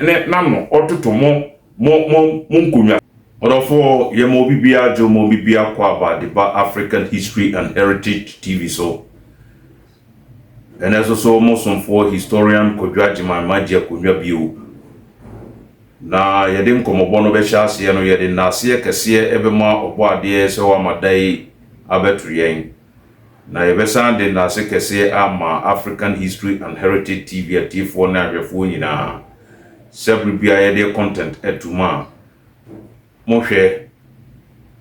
ne nam ototo mo nkunya odofo ye mo bibia jo mo bibia kwa about the African History and Heritage TV so and also mo for historian Kodwa Jima Magia Kunwa bio na yede nkomobo no be hyase no yede nase kese ebema obo ade se wa madai abetu yen na yebesa de nase kese ama African History and Heritage TV atifo na ahwefo nyina several bia yede content etuma mo hwe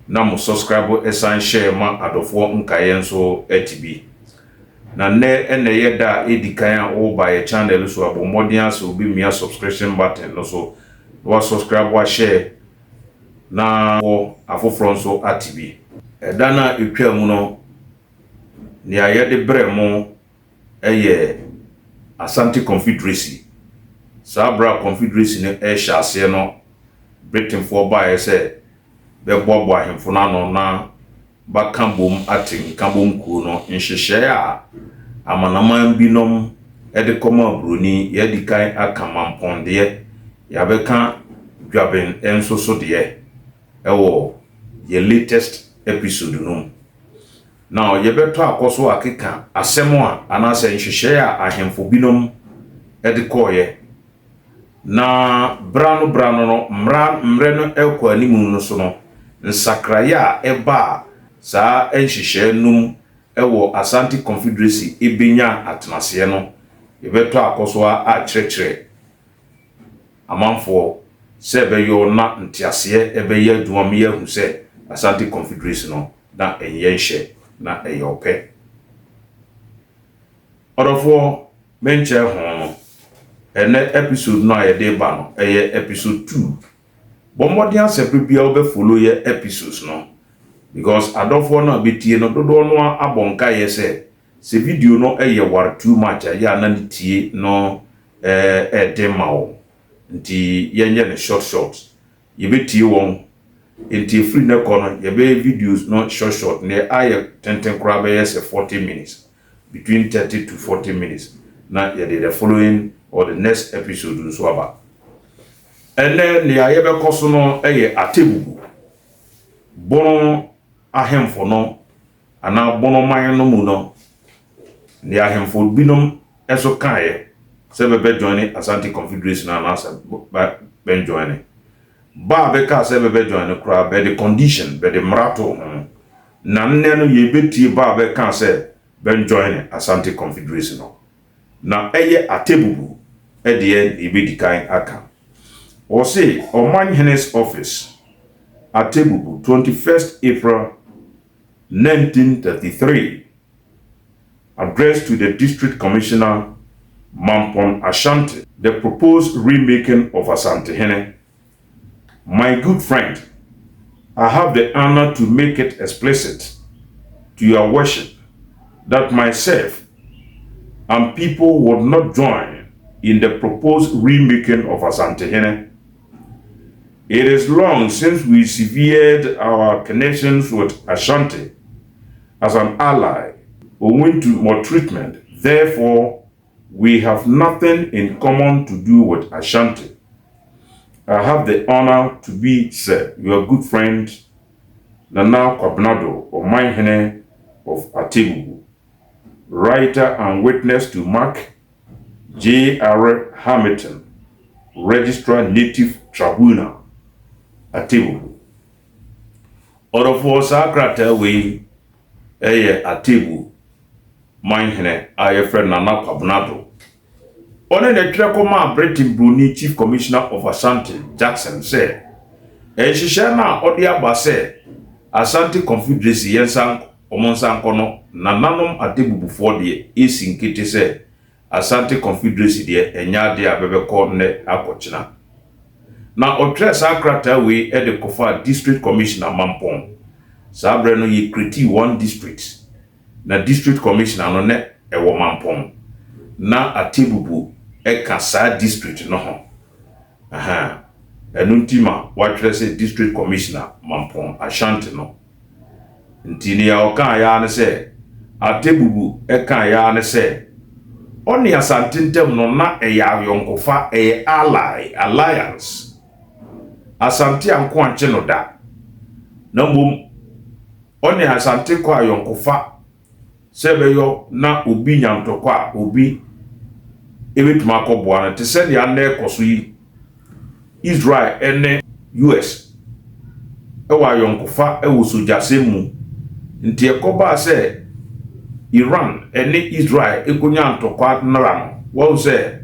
na mo subscribe esan share ma adofo nkaye nso etibi na ene yeda edikan o ba ye channel so abomodian so obi mia subscription button no so wa subscribe wa share na afoforo nso atibi eda na etwa mu no ni ayede bremo eye Asante Confederacy Sabra Confederacy ne hyase no Britain for by say be bobo ahemfo na no na ba kambom atin kambom ku no nhihye a amanaman binom ede koma broni ye dikan akamamponde ya beka dwaben enso so de ewo ye latest episode no now ye beto akoso akeka asemo a anase nhihye a ahemfo binom ede koye na brano no mre no ekwa animu no so no nsakraya eba saa nhihye num ewo Asante Confederacy ebenya atenase no yebeto akoso a kyerkyere amanfo se beyo na ntiase ebeye aduam ye hu se Asante Confederacy no na enyenhye na eyope odofo menche ho ene episode no ayede ba no eye episode 2 bomodian separate bia obe follow ye episodes no because adofo no betie no dodo no abonka ye se video no eye war too much ya na tie no demawo nti yenye ne short ye betie won nti free na kono ye be videos no short ne aye tenten kra be yes 40 minutes between 30 to 40 minutes na ye the following or the next episode nso aba ene ne aye be koso no eye atebubu bono ahemfo no ana bono man no mu no ne ahemfo binom eso kae se be join Asante Confederacy na ben join ba be ka se be join kra be the condition be the mrato na nne no ye betie ba be ka se ben join Asante Confederacy no na eye atebubu edie ibedikan aka o say Omanhene's office atebubu 21st April 1933 addressed to the District Commissioner Mampon Ashanti the proposed remaking of Asante Hene. My good friend, I have the honor to make it explicit to your worship that myself and people would not join in the proposed remaking of Asante Hene. It is long since we severed our connections with Ashanti as an ally owing to maltreatment. Therefore, we have nothing in common to do with Ashanti. I have the honor to be, sir, your good friend, Nana Kwabnado Omanhene of Atebubu, writer and witness to Mark J.R. Hamilton, Registrar Native Tribunal, Atebubu. Odofo sakrata we eye Atebu Manhene aye friend Nana Kwabnado. One the Trekoma Britain Bruni Chief Commissioner of Asante Jackson said, Shishana Odia Base Asante Confederacy Yensan Omonsan Kono Nananum Atebubu for the Esin Kitty said Asante Confederacy de Enya de Abebe Corne Akochina. Now Otres Akrata we at the Kofa District Commissioner Mampong. Sabreno ye kriti one district. Na District Commissioner no ne ewo Mampong. Na Atebubu Ekasa district no ho. Aha. Enuntima watrese District Commissioner Mampong Ashanti no. Ntini ya oka ya ne se Atebubu eka ya ne se ɔne Asante ntem no na ɛyɛ ayɔnkofa ɛyɛ alliance Asante anko anche no da na mbom ɔne Asante kɔ ayɔnkofa sebeyo na obi nyantokɔ a obi ebetuma akɔboa no te sɛ ne anda ɛkɔso yi Israel ene US ɛwɔ ayɔnkofa ɛwɔ sogyasɛm mu nti ɛkɔba sɛ Iran ene Israel ekonya ntokwa nara no wo sɛ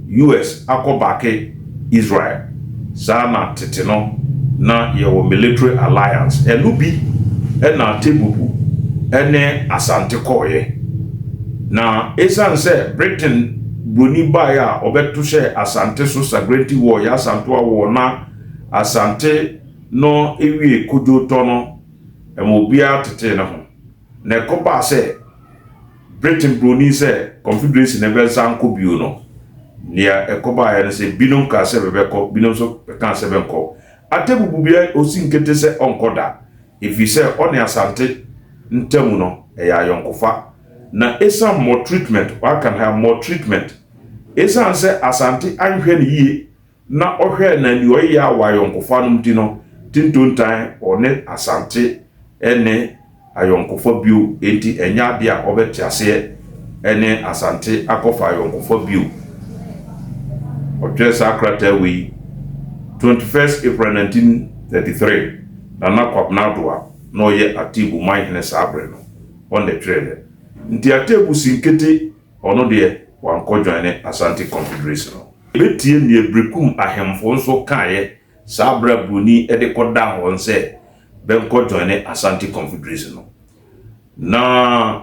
US akɔbake Israel sana tete no na yewo military alliance enu bi na tebubu ene Asante koye na esan sɛ Britain broni baya obeto hye Asante so sagrenti war ya Asante war na Asante no ewie kojo to no emobia tete ne ho na ɛkɔba sɛ Britain broni sɛ confederation never sanko bio no nia ekoba ya se binom ka se bebekɔ binom so ka se benko atebubu bia osi nkete se onkoda if you say on Asante ntamu no eya yonkofa na esa more treatment or can have more treatment esa se Asante anhwe ne yie na ohwe na ni oya wa yonkofa no mti no tintontan one Asante ene ayonkofa bio enti enya dia obetiase ene Asante akofa ayonkofa bio Odresa Akrata we 21st April 1933 Nana Kwabnadoa no ye atibu mahine sabre no on the trailer nti atebu sinkete ono de wanko joine Asante Confederation no betie ne brekum ahemfo nso kae sabre bruni ede koda ho nse benko joine Asante Confederation no na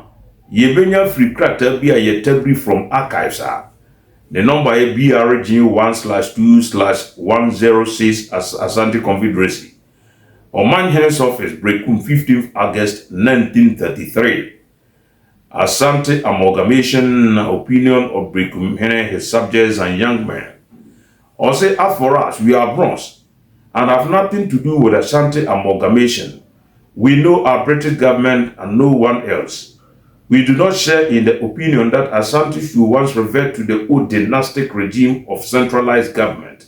yebenya free krata bia yetabri from archives the number is BRG1/2/106 Asante Confederacy. Oman Hennes Office, Brekum 15th August 1933. Asante Amalgamation Opinion of Brekum Hene, his subjects and young men. Or say, as for us, we are bronze and have nothing to do with Asante Amalgamation. We know our British government and no one else. We do not share in the opinion that Asante should once revert to the old dynastic regime of centralized government.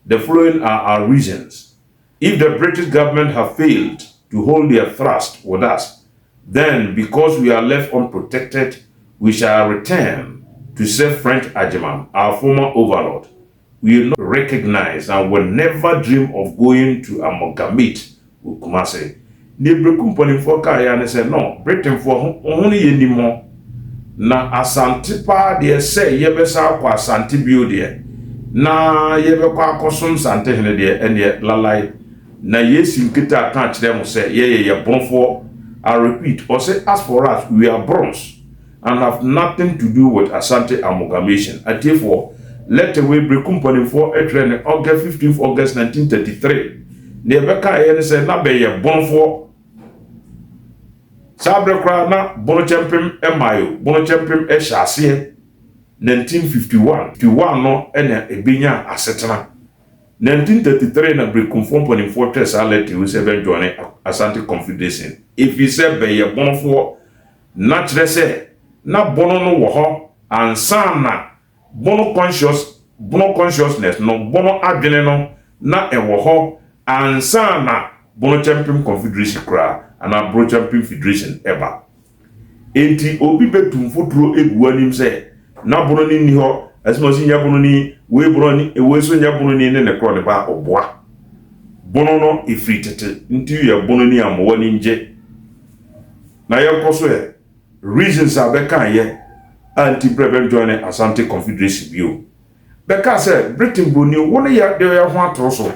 The following are our reasons. If the British government have failed to hold their thrust with us, then because we are left unprotected, we shall return to Sir French Agyemang, our former overlord. We will not recognize and will never dream of going to amalgamate with Kumasi. Ne brekum ponimfo ka ya ne se no Britain fo ho ne yenimo na Asante pa de se yebesa akwa Asante bio de na yebekwa akosom Sante hene de ene lalai na yesim kita kan kire mo se ye bonfo. I repeat, or say as for us we are bronze and have nothing to do with Asante amalgamation. And therefore let away brekum ponimfo etrene August 15th August 1933 ne beka ye ne se na be ye bonfo sabre kra na bono chempem emayo bono chempem ehyaase 1951 no ena ebenya asetena 1933 na brekum company fortress alert we say ben join Asante Confederation if you say be ye bonfo na kire se na bono no wo ho ansa na bono consciousness no bono adwene no na ewo ho ansa na bono chempem Confederation kra ana bro champion federation eba enti obi betum fotoro eguanim se na bono ni ni ho asimosi nya bono ni we bono ni we so nya bono ni ne kro ne ba oboa bono no ifritete nti ye bono ni amwa ni nje na ye koso e reasons abeka ye anti prevent join Asante Confederation bio beka se Britain broni woni ya de ya ho atroso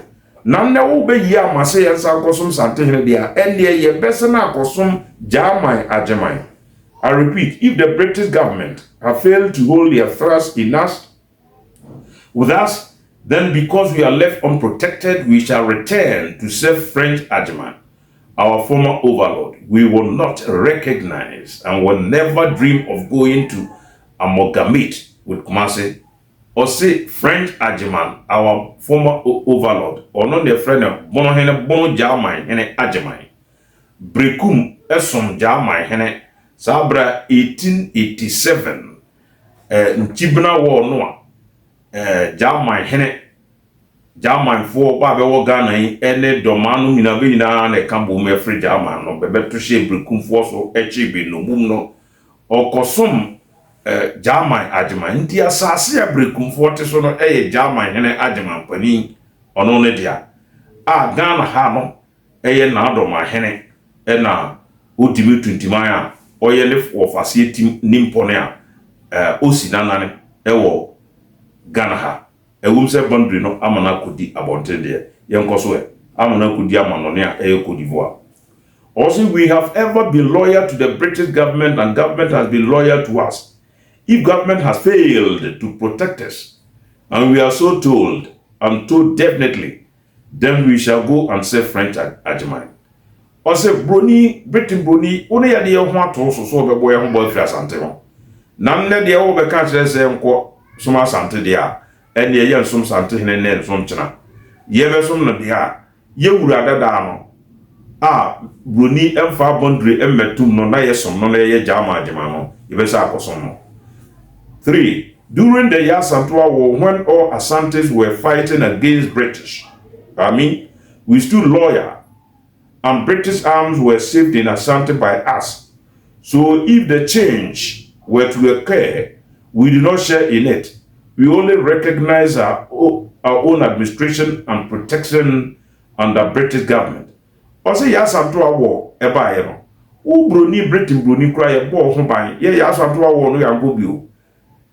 na nne wo be yi amase ya sa akosom Sante hene dia ene ye bese na akosom Jamai Agyemang. I repeat, if the British government have failed to hold their thrust in us with us, then because we are left unprotected, we shall return to Sir French Agyemang, our former overlord. We will not recognize and will never dream of going to amalgamate with Kumasi. Or say French Agyemang, our former overlord, or not their friend of Bono Hene Bono Jamai Hene Agyemang. Brekum Esom Jamai Hene Sabra 1887. ntibna wo no a German hene German for ba be wo Ghana yi ene domanu mina be nyina na ka bo me free German no be beto hye brekumfo so echi bi no mum no okosom German agyeman nti asase a brekumfo te so no German hene agyeman pani ono ne dia a Ghana ha no na adoma hene na odimi tuntiman a oye ne ofase tim nimpone a osi nanane wo Ghana ha ewum se boundary no amana kodi abonte de yenkoso amana kodi amanone a Cote d'Ivoire. Also, we have ever been loyal to the British government and government has been loyal to us. If government has failed to protect us, and we are so told, and told definitely, then we shall go and say French agyeman. Also, Britain Bruni, only a dear one to so be boy home boy for Asante. None de over country say Suma Sante dia, and the young some Sante and some China. Ye some no dia, ye would rather down. Bruni emfa boundary emmetum no na yesom no na ye jama adwemano yebesa akosom. 3. During the Yasantua War, when all Asantes were fighting against British, we stood loyal, and British arms were saved in Asante by us. So if the change were to occur, we do not share in it. We only recognize our own administration and protection under British government. Also, Yasantua War, eba yeno. Bruni Britain Bruni cry a ball home by ye Yasantua War no yango bio.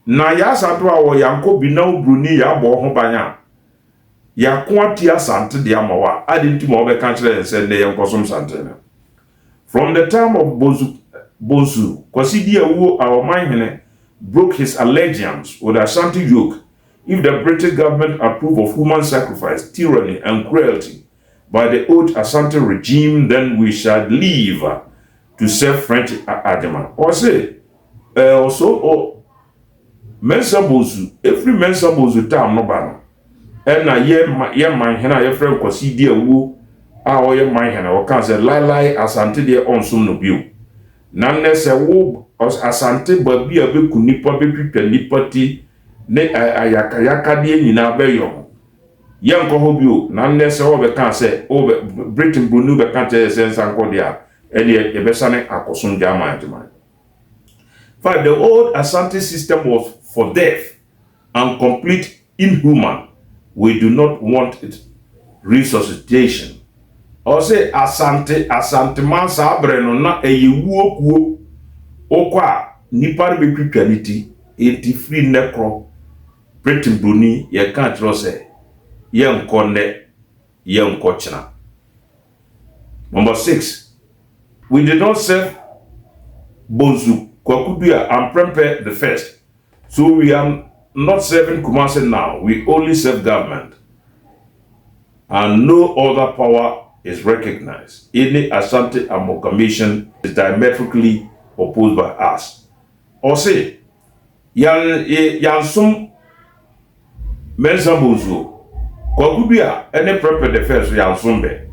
Na Yasantua War yanko bi na Bruni ya ball home by ya. Ya kwati Asante de amawa. I didn't mo be cancel and send the yanko some Santana. From the time of Bonsu, Kwasidi Awo, our mine broke his allegiance with Asante yoke. If the British government approve of human sacrifice, tyranny, and cruelty by the old Asante regime, then we shall leave to serve French agyeman. Or say, Mensa Bozu, every Mensa Bozu time no ban. And na ye man hena ye friend Kwasidi Awo, ye man hena, or can say lai Asante de on sum no bio. Nane se wo Asante babi abe kunipa be pipa nipati ne ayaka de nyina be yo. Yanko hobio nane se wo be kan se Britain Brunu be kan te se sanko dia e de be sane akosun jama adman. 5. The old Asante system was for death and complete inhuman. We do not want it resuscitation. Or say Asante man sa breno na eyewu okuo okwa nipa be twitwaniti enti free necro Britain Bruni ye kan tro say yenko ne yenko china. Number 6. We did not serve Bonsu Kwakubia and Prempeh the first. So we are not serving Kumasi now. We only serve government. And no other power is recognized. Any Asante amalgamation is diametrically opposed by us. Or say, Yansum Mensa Bonsu Kwakubia any Prempeh the first Yansumbe.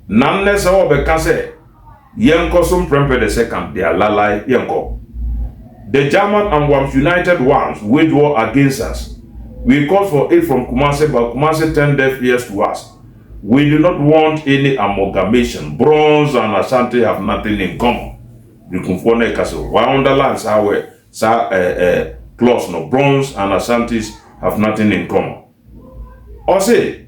None less or because Yanko some Prempeh the second, they are lalai Yanko. The German and Wams united ones waged war against us. We called for aid from Kumasi, but Kumasi turned deaf ears to us. We do not want any amalgamation. Bronze and Asante have nothing in common. The Kumfone Castle. Why underlands our clause no bronze and Asantes have nothing in common. Or say,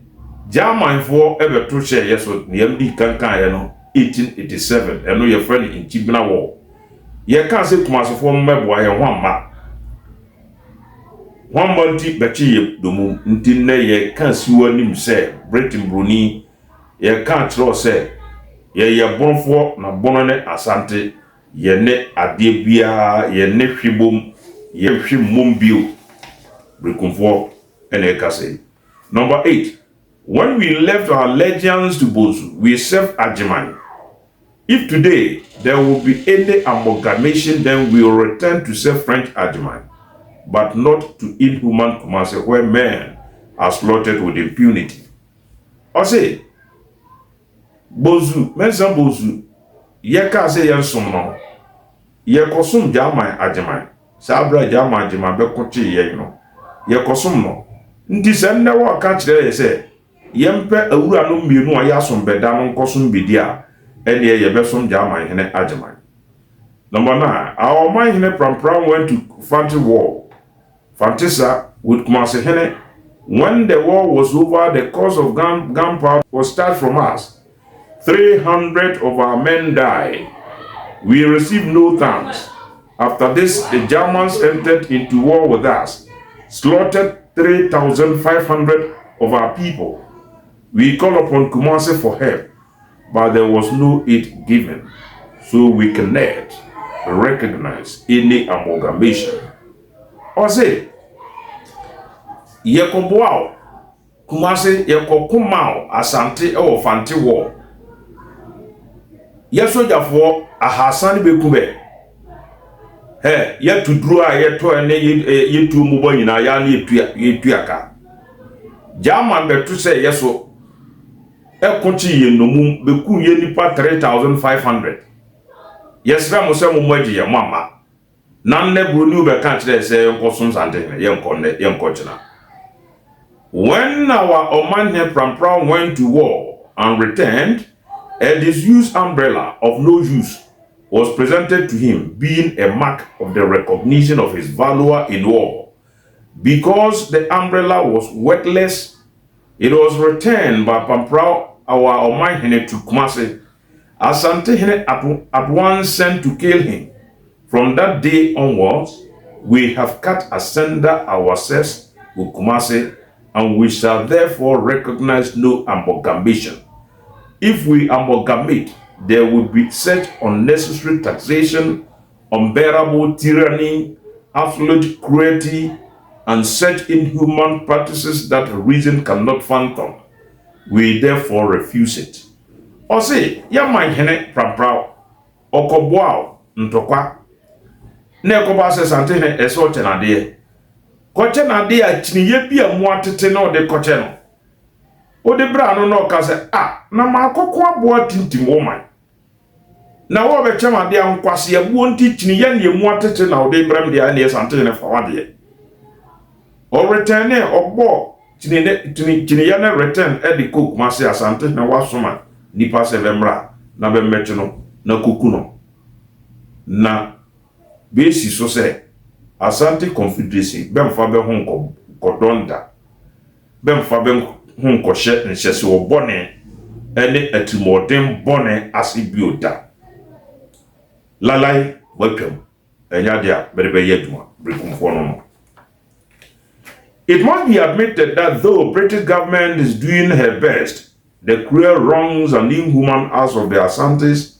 German for ever to share yes with MD Kankan 1887, and know your friend in Chibna War. Ye can't say Kumasi for my boy one ma. One month betty domu ntine ye can't see one him say Britain Bruni ye can't throw say ye born for na bonane Asante ye ne adebia ye ne hwibom ye hwimom bio Brikumfo ene ka say. Number 8. When we left our allegiance to Bonsu, we served agyeman. If today there will be any amalgamation, then we will return to serve French agyeman, but not to inhuman Kumasi where men are slaughtered with impunity. Or say, Bonsu, Mensa Bonsu, ye ka say yan som no, ye kosum German agyeman. Sabra Jama Jima Bekochi Yeno. Yakosum no. Nti se nne wo ka kire ye se yempe awura no mienu a yasom beda no nkosum bidia ene ye besom Jama hene ajeman. Number 9, our man hene Prampram went to Fanti War. Fantisa with Kumasi hene. When the war was over, the cause of gunpowder was started from us. 300 of our men died. We received no thanks. After this, the Germans entered into war with us, slaughtered 3,500 of our people. We called upon Kumasi for help, but there was no aid given, so we cannot recognize any amalgamation. Or say, Yekoboao, Kumasi Yekokumao, Asante or Fanti War. Yesoja for a Hassan Bekube. Hey, yet to draw a yet to an ye two mobile in a yan ye tuaka. German bet to say yeso. El Conchi no moon beku ye nipa 3,500. Yes, Ramosam Moji, your mamma. None never knew the country say Uncle Sons and young Cochina. When our Oman Prampram went to war and returned, a disused umbrella of no use was presented to him, being a mark of the recognition of his valor in war. Because the umbrella was worthless, it was returned by Prampram, our Oman to Kumasi. Asante Hene at once sent to kill him. From that day onwards, we have cut asunder ourselves with Kumasi, and we shall therefore recognize no amalgamation. If we amalgamate, there will be such unnecessary taxation, unbearable tyranny, absolute cruelty, and such inhuman practices that reason cannot fathom. We therefore refuse it. Or say, Yaman Hene Prampram, Okoboao, Ntokwa, Nekoba says Antene Eso Chenade. Kochenade a chiniye bia muatete no de kocheno. O de brano no kase na makoko aboa tintim woman. Na wo be chema de ankwase abuo nti chiniye ne muatete na o de bram de na Antene fa wade. O return e ogbo chiniye na return e de cook mase Asante na wasoma nipa se bemra na bemmeche no na kuku no. Na besi so se Asante Confederacy bemfa be ho kodonda bemfa be ho nkɔhye nhyɛse wo bɔne ene atimɔden bɔne asibioda lalai watwam enya dia berebe yaduma brekumfo no. It must be admitted that though British government is doing her best, the cruel wrongs and inhuman acts of the Asantes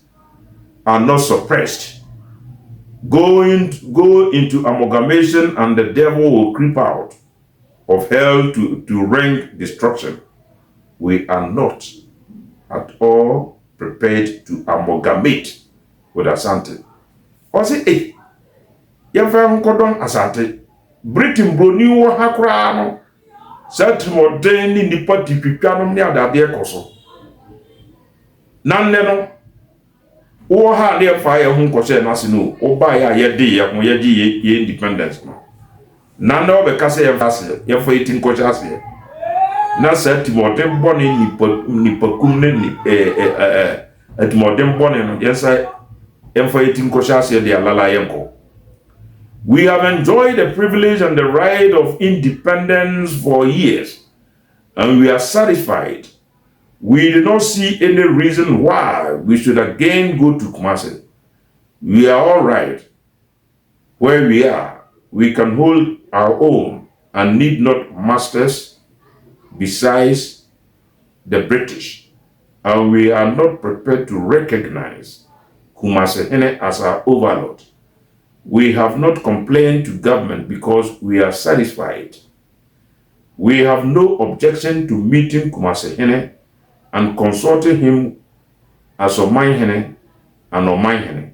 are not suppressed. Go into amalgamation and the devil will creep out of hell to wreak destruction. We are not at all prepared to amalgamate with Asante. Or say, Yafa Kodon Asante, Britain Bruni wo Hakrano, Satrimo Deni Nipa Tipiano near that dear Coso. None o ha le fire hun ko se nasinu o ba ya ye de ye independence no na no be kase ye fase ye fo etin ko chase na set modern boni ni pakum ne ni et modern boni no yes I ye fo etin ko chase de alala yenko. We have enjoyed the privilege and the right of independence for years, and we are satisfied. We do not see any reason why we should again go to Kumasi. We are all right where we are. We can hold our own and need not masters besides the British. And we are not prepared to recognize Kumasi Hene as our overlord. We have not complained to government because we are satisfied. We have no objection to meeting Kumasi Hene and consulting him as Oman Hene and Oman Hene,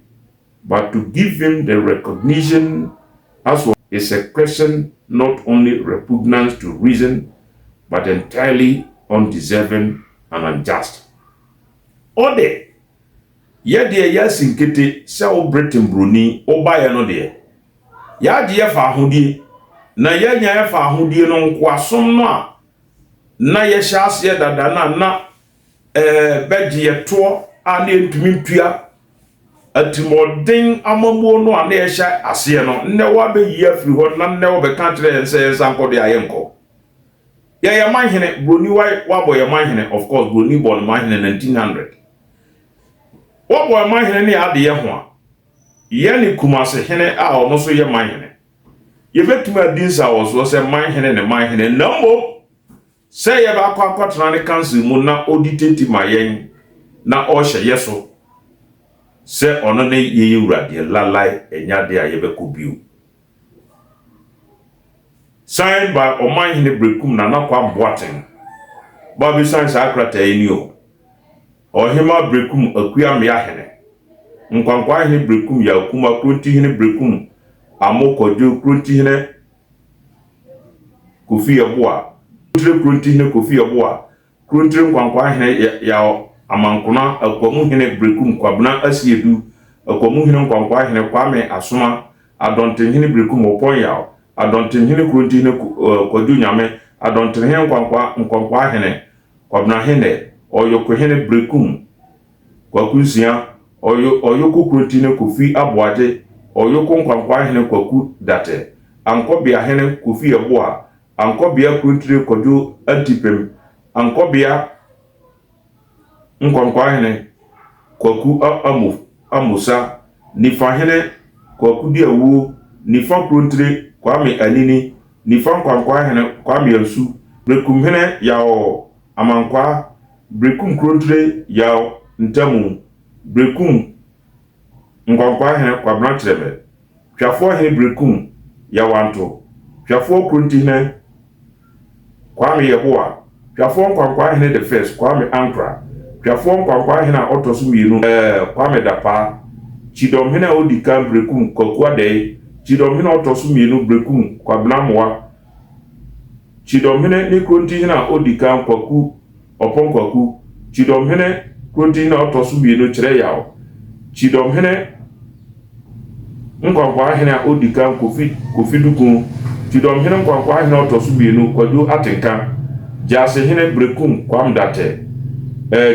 but to give him the recognition as well is a question not only repugnant to reason, but entirely undeserving and unjust. Ode, ye de yasinkete se o Britain Bruni o ba ye no de ya de ye fa ahodie na ya nya ye fa ahodie no nkoasom no a na ye hyase dada na begye ye to a na entumi ntua atimodin amamuo no a na ye hya ase no nne wa be yi afiri ho na nne wo be ka kire yense yensanko de ayenko ye manhene broni wa boy manhene of course broni born manhene 1900 wa boy manhene ne ade ye ho a ye ne kumase hene a ono so ye manhene ye betuma dinsa wo so se manhene ne manhene nambo se ye ba kwakwatra ne council mu na auditati mayen na o hye yeso se ono ne ye urade lalai enyade a ye be kobiu signed by Omanhene Brekum Nanakwa Boateng Bobby Science Akrata Enio Ohima Brekum Akuya Miahene Nkwankwa Hene Brekum Yakuma Krunti Hene Brekum Amokojo Krunti Hene Kofi Aboa Krunti Hene Kofi Aboa Krunti Nkwankwa Hene ya Amankuna Akwamu Hene Brekum Kwabna Asiedu Akwamu Hene Nkwankwa Hene Kwame Asuma Adonten Hene Brekum Oponya Adonten hene krunti hene kwadu nyame adonten hene nkwankwa hene kwabna hene oyoko hene Brekum kwakusia oyoko krunti hene Kofi Aboaje oyoko nkwankwa hene kwaku date ankobia hene Kofi Aboa ankobia krunti kwadu antipem ankobia nkwankwa hene kwaku amusa nifa hene kwaku diawu nifa krunti Kwame Anini nifa nkwankwa hene Kwame Ansu Brekum hene yao amankwa Brekum krontre yao ntamu Brekum nkwankwa hene Kwabna Trebe Twafo hene Brekum yawanto Twafo kronti hene Kwame Yeboa Twafo nkwankwa hene the first Kwame Ankra Twafo nkwankwa hene otosu mienu Kwame Dapa Chidom hene odika Brekum kokwa dey Chidom hene otosu mienu Brekum Kwabna Moa Chidom hene ni kronti hene odika kwaku opon kwaku Chidom hene kronti hene otosu mienu chire yao Chidom hene nkwankwa hene odika Kofi Dukun Chidom hene nkwankwa hene otosu mienu kwadu atenka Jase hene Brekum kwamdate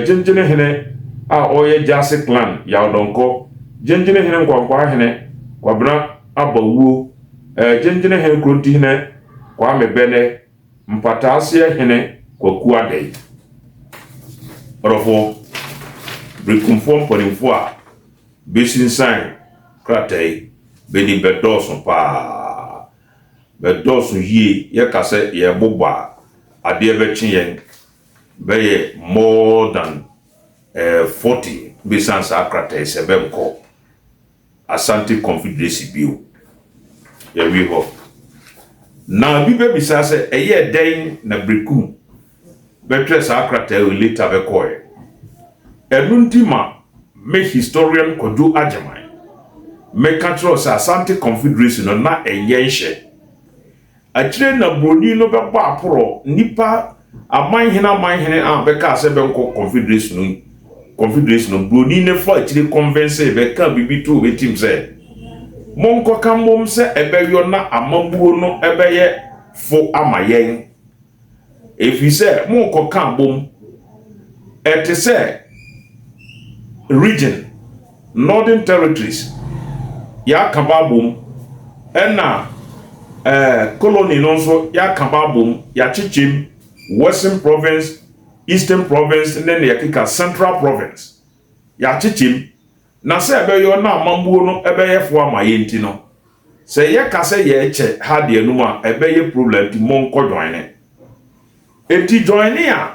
jenjene hene a oye Jase clan yaudonko jenjene hene nkwankwa hene Kwabna Abawu jenjene hene kronti hene Kwame Bene mpatasie hene kwaku adei Orofo Brekum fo mponimfo a besinsan kratei beni bedoson pa bedoson yie ye kase ye boba ade bechi yen be more than 40 besansa kratei sebemko Asante Confederacy bio ye wi ho na bibe bisase eye den na Brekum betres kratei later be koy enuntima me historian kodu ajaman me control Asante Confederacy no na enyenhye akire na broni no be ba aporo nipa amanhene a be ka se be nko Confederation no broni ne fa akire convince be ka bibi to wetim se monko kamom se ebeyo na amambuo no ebeye fo amayen efi se monko kan bom etese region Northern Territories ya kababum ena colony nonso ya kababum ya chichim Western Province Eastern Province then ya kika Central Province ya chichim na se ebeyo na amambuo no ebeye fo amayenti no se ye kase ye eche ha de enuma ebeye problem ti monko joine enti joine ya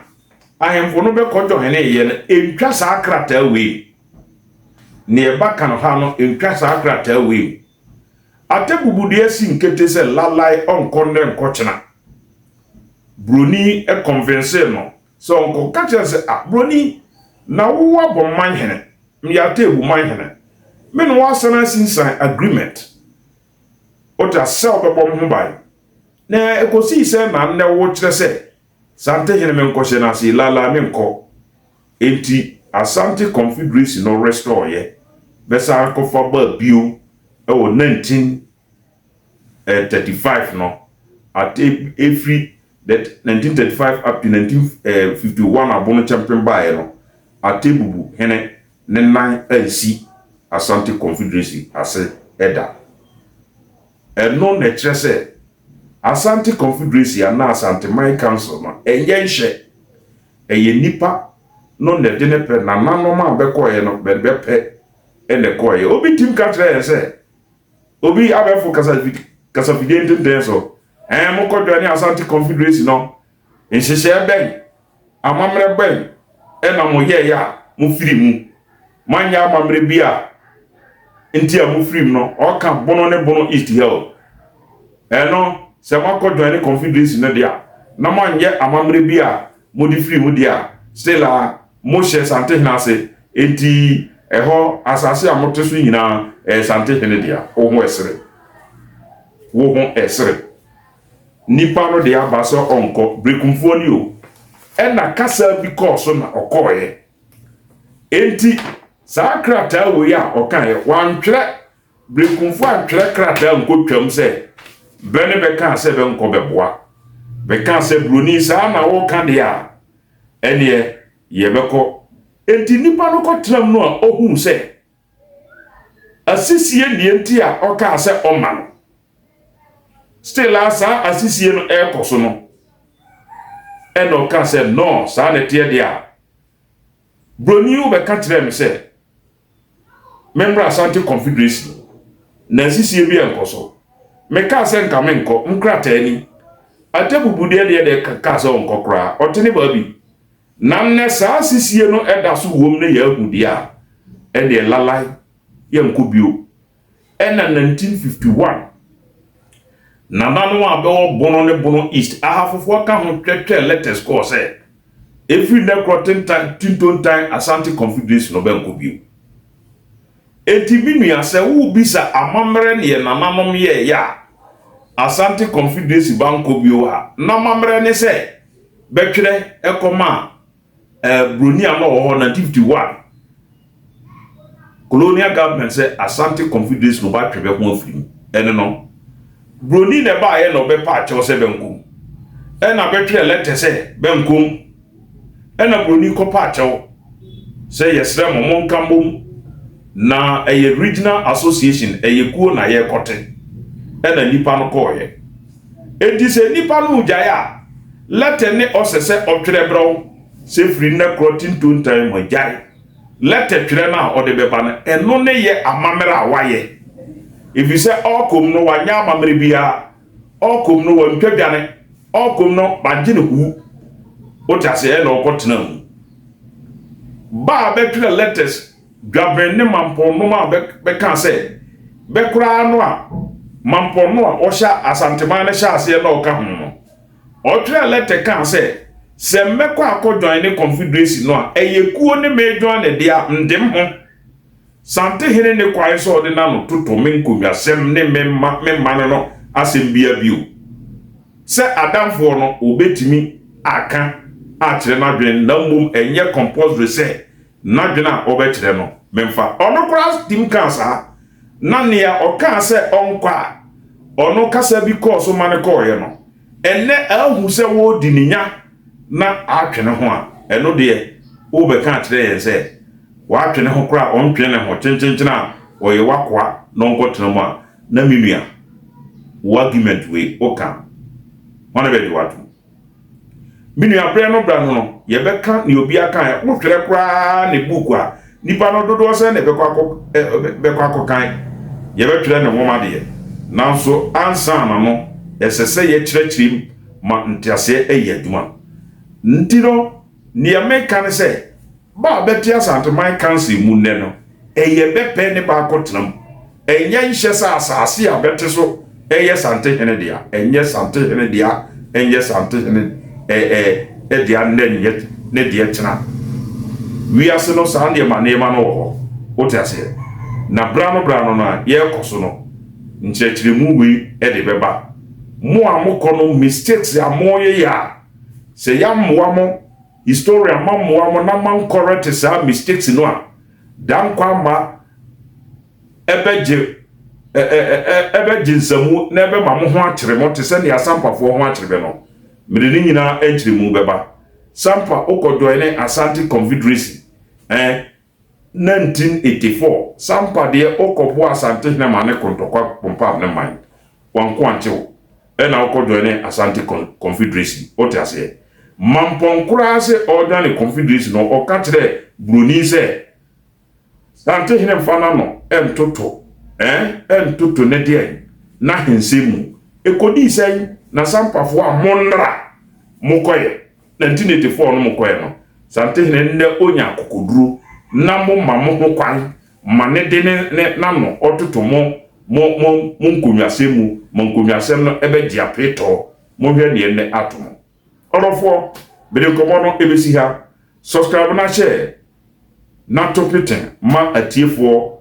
ahemfo no be ko joine ye na entwa sa krata we ne baka no ha no entwa sa krata we atebubudu esi nkete se lalai onkonde nkochena broni e convince no so onko kacha se broni na wo abo manhene ya tebu manhene me no wasana sinsan agreement ota se obebo ho bai na ekosi se na ne wo kire se sante hene me nkohye na se lala me nko enti Asante Confederacy no restore ye besa kofa ba bio e wo 19 35 no at every that 1935 up to 1951 abono champion by no atebubu hene ne nan ansi Asante Confederacy ase eda eno na kire se Asante Confederacy ana Asante My Council no enye nhye eye nipa no ne de ne pe na nanom abekoye no be pe ene koye obi tim ka kire se obi abefo kasa fidente denso mo kodwane Asante Confederacy no nhyehyɛ ben amamre ben ena mo ye ya mo firi mu manya amamre bi a nti a mo firi mu no oka bono ne bono east hill eno se makodwane Confederacy no dia na manye amamre bi a mo di firi mu dia still a mo hye Sante Hinase enti eho asase a mo teso nyina Sante Hene dia wo ho esere nipa no de abaso onko brekumfo ni o ena kasa bi course na okoye enti saa krata wo ya okan wantwere brekumfo antwere krata nkotwam se bene beka se be nko beboa beka se broni saa na wo kan de a ene ye beko enti nipa no kotram no a ohun se asisie ni enti a oka se omano still asa asisie no ekoso no eno ka se no sa ne tie dia broni u be ka kire me se member Asante Confederacy na asisie bi enkoso me ka se nka me nko nkrata ani atebubu de ka se onko kra otene ba bi na ne sa asisie no eda so wom ne ya ahudia e de lalai ye nko bio ena 1951 Nanano abewo bono ne bono east ahafofo ka ho twetwe letters ko se every necrotin time tinton time Asante Confederacy no benko bio enti binu ase wo bisa amamre ne nananom ye ya Asante Confederacy banko bio ha na mamre ne se betwere ekoma broni ama wo 1951 colonial government say Asante Confederacy no ba twebe ho afiri ene no broni ne ba ye no be pa che se benkum ena betwe letter se benkum ena broni ko pa che se yesre mo nkambom na eye regional association eye kuo na ye kote ena nipa no ko ye edi se nipa no ujaya letter ne osese otwere bro se free na crotin tun time mo jai letter twere na ode beba na eno ne ye amamera awaye if you say okum no wanya amamre bia okum no wantwadwane okum no bagine hu otase e no kotena hu ba betwere letters govern ne mampo no ma be kan say be kura no a mampo no a osha asantema ne sha ase no ka hu no otwere letter kan say se mmekọ akọjoin ne Confederacy no a eyekuo ne mejoin ne dia ndem ho Sante Hene ne kwae so de na no toto menkomia sem ne memma no asem bia bio se adamfo no obetimi aka a kire na dwen na mum enye compulsory se na dwen a obekire no memfa ono kra tim kansa na ne ya oka se onkwa ono kasa bi course mane koye no enne ahu se wo di ninya na atwene ho a eno de wo be kan kire yen se wa twene ho kra on twene ho chenchena oye wakwa no nkotena mu a na minua argument we oka wana be di watu minua bre no bra no ye be kan ni obi aka wo twere kra ne buku a nipa no dodo se ne be kwa kan ye be twere ne nwoma de nanso ansa na no esese ye kyerɛkyerɛm ma ntiase eye aduma ntiro ni ameka ne se ba beti Asante My Council mu ne no eye bepe ne ba kotenam enye nhye sa asase a beti so eye Sante Hene dia enye Sante Hene dia enye Sante Hene dia ne dia tena wi ase no sa ndie ma no ho wote ase na brano na ye koso no nkyerɛkyerɛmu wi de beba mo amokono mistakes ya moye ya se ya moamo historia mammoa mo na man correct sa mistakes no a dan kwa ma ebeje ebe jinsamu na ebe ma mo ho akyere mo te se ne asampafo ho akyere no mede ni nyina akyere mu beba sampa okojoy ne Asante Confederacy 1984 sampa de okopo Asante na ma ne kontokwa pompa ne man wanko antewo na okojoy ne Asante Confederacy otiase mamponkura se ordinary Confederacy no okakere broni se Asante hene mfana no entoto ne de na hensemu ekodi sen na sampafo a monra mokoye 1984 no mokoye no Asante hene ne onya kokoduru na mo ho kwan mane de ne na no ototo mo nkonwasemu mo nkonwasem no ebe dia peto mo hwe ne ne atomo orofo bede komo no ebesi ha subscribe na share na topiten ma atiefo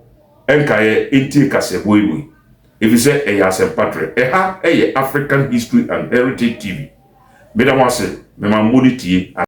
enkaye enti kasebo iwi efise eyase patre eha eye African History and Heritage TV beda wase me ma monitie